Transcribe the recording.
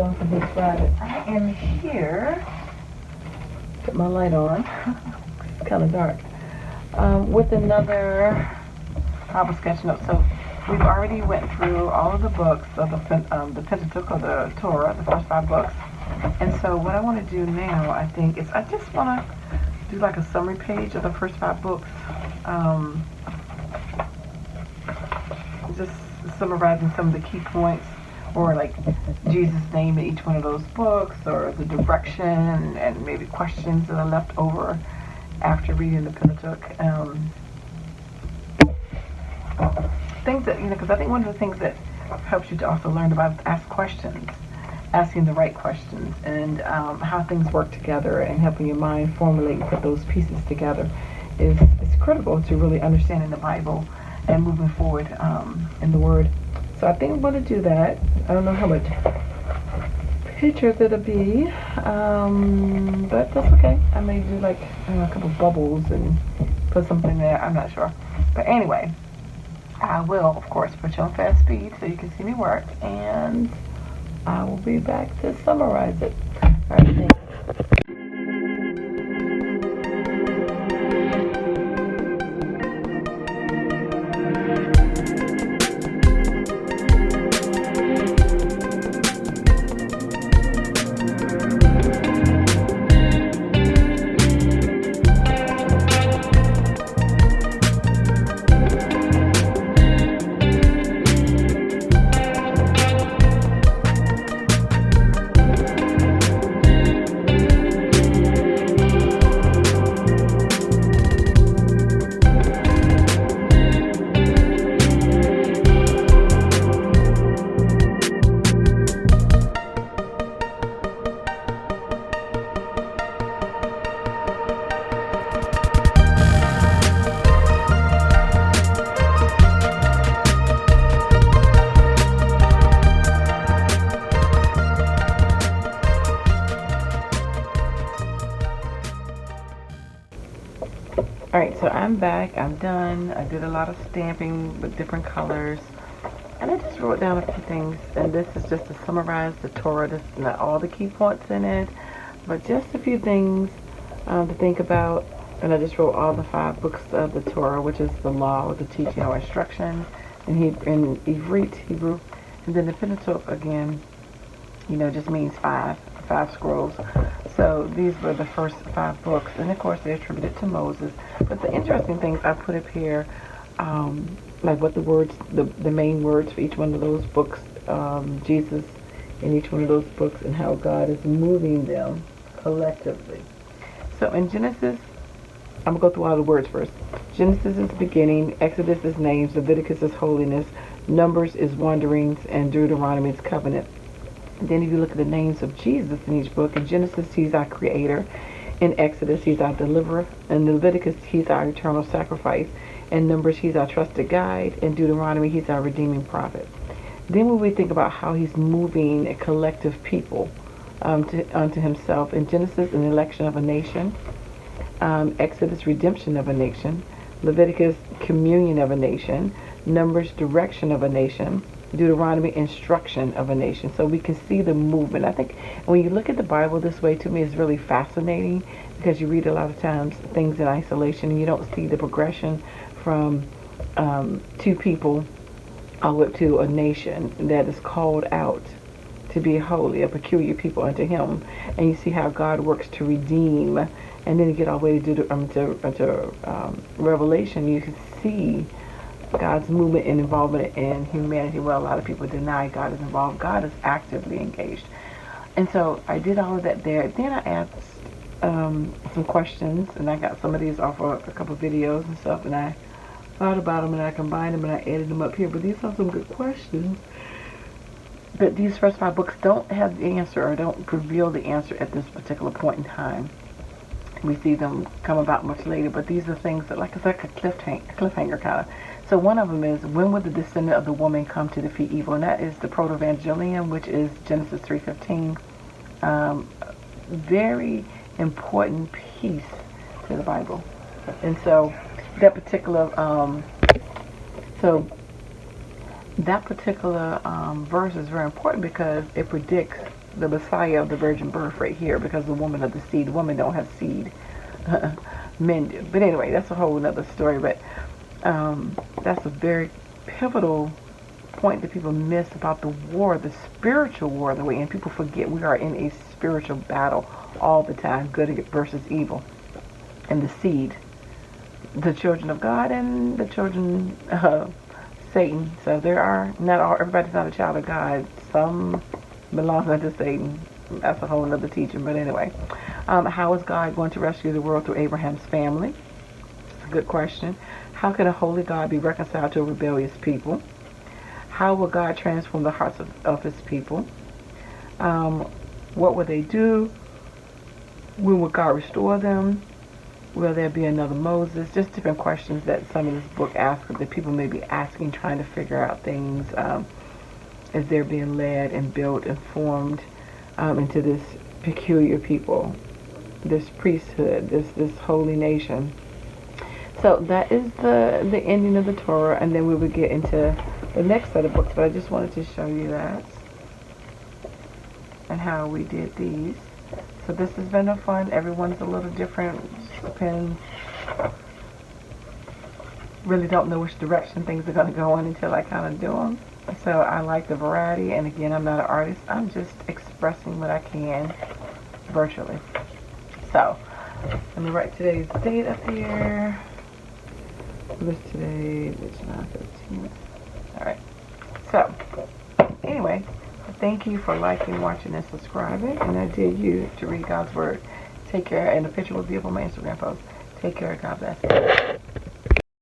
on to hzscribe it. I am here. Put my light on. It's kind of dark. With another Bible sketch note. So we've already went through all of the books of the Pentateuch, or the Torah, the first 5 books. And so what I want to do now, I think, is I just want to do like a summary page of the first 5 books. Just summarizing some of the key points, or like Jesus' name in each one of those books, or the direction, and maybe questions that are left over after reading the Pentateuch. Things that, because I think one of the things that helps you to also learn about is ask questions, asking the right questions, and how things work together, and helping your mind formulate and put those pieces together is critical to really understanding the Bible and moving forward in the Word. So I think I'm going to do that. I don't know how much pictures it'll be, but that's okay. I may do like a couple bubbles and put something there. I'm not sure. But anyway, I will, of course, put you on fast speed so you can see me work, and I will be back to summarize it. All right, thanks. Alright, so I'm back. I'm done. I did a lot of stamping with different colors. And I just wrote down a few things. And this is just to summarize the Torah. This is not all the key points in it, but just a few things to think about. And I just wrote all the 5 books of the Torah, which is the law, the teaching or instruction in Hebrew. And then the Pentateuch, again, just means 5 scrolls. So these were the first 5 books, and of course they're attributed to Moses. But the interesting things I put up here, like what the words, the main words for each one of those books, Jesus in each one of those books, and how God is moving them collectively. So in Genesis, I'm going to go through all the words first. Genesis is beginning, Exodus is names, Leviticus is holiness, Numbers is wanderings, and Deuteronomy is covenant. Then if you look at the names of Jesus in each book, in Genesis, he's our creator. In Exodus, he's our deliverer. In Leviticus, he's our eternal sacrifice. In Numbers, he's our trusted guide. In Deuteronomy, he's our redeeming prophet. Then when we think about how he's moving a collective people unto himself, in Genesis, an election of a nation. Exodus, redemption of a nation. Leviticus, communion of a nation. Numbers, direction of a nation. Deuteronomy, instruction of a nation. So we can see the movement. I think when you look at the Bible this way, to me, it's really fascinating, because you read a lot of times things in isolation and you don't see the progression from 2 people all the way up to a nation that is called out to be holy, a peculiar people unto him. And you see how God works to redeem. And then you get all the way to Revelation, you can see God's movement and involvement in humanity. Well, a lot of people deny God is involved. God is actively engaged. And so I did all of that there. Then I asked some questions, and I got some of these off of a couple of videos and stuff, and I thought about them, and I combined them, and I added them up here. But these are some good questions. But these first 5 books don't have the answer, or don't reveal the answer at this particular point in time. We see them come about much later, but these are things that, like, it's like a cliffhanger kind of. So one of them is, when will the descendant of the woman come to defeat evil? And that is the proto-evangelium, which is Genesis 3:15. Very important piece to the Bible. And so that particular verse is very important, because it predicts the Messiah of the virgin birth right here, because the woman of the seed. Women don't have seed. Men do. But anyway, that's a whole nother story. But that's a very pivotal point that people miss about the war, the spiritual war that we're in. People forget we are in a spiritual battle all the time, good versus evil. And the seed, the children of God and the children of Satan. So everybody's not a child of God. Some belong unto Satan. That's a whole other teaching. But anyway, how is God going to rescue the world through Abraham's family? It's a good question. How can a holy God be reconciled to a rebellious people? How will God transform the hearts of his people? What will they do? When will God restore them? Will there be another Moses? Just different questions that some of this book asks, that people may be asking, trying to figure out things as they're being led and built and formed into this peculiar people, this priesthood, this holy nation. So that is the ending of the Torah, and then we will get into the next set of books. But I just wanted to show you that and how we did these. So this has been a fun. Everyone's a little different. Depends. Really don't know which direction things are going to go in until I kind of do them. So I like the variety. And again, I'm not an artist. I'm just expressing what I can virtually. So let me write today's date up here. What's today? It's July 15th. All right. So anyway, thank you for liking, watching, and subscribing. And I did you to read God's word. Take care. And the picture will be up on my Instagram post. Take care. God bless.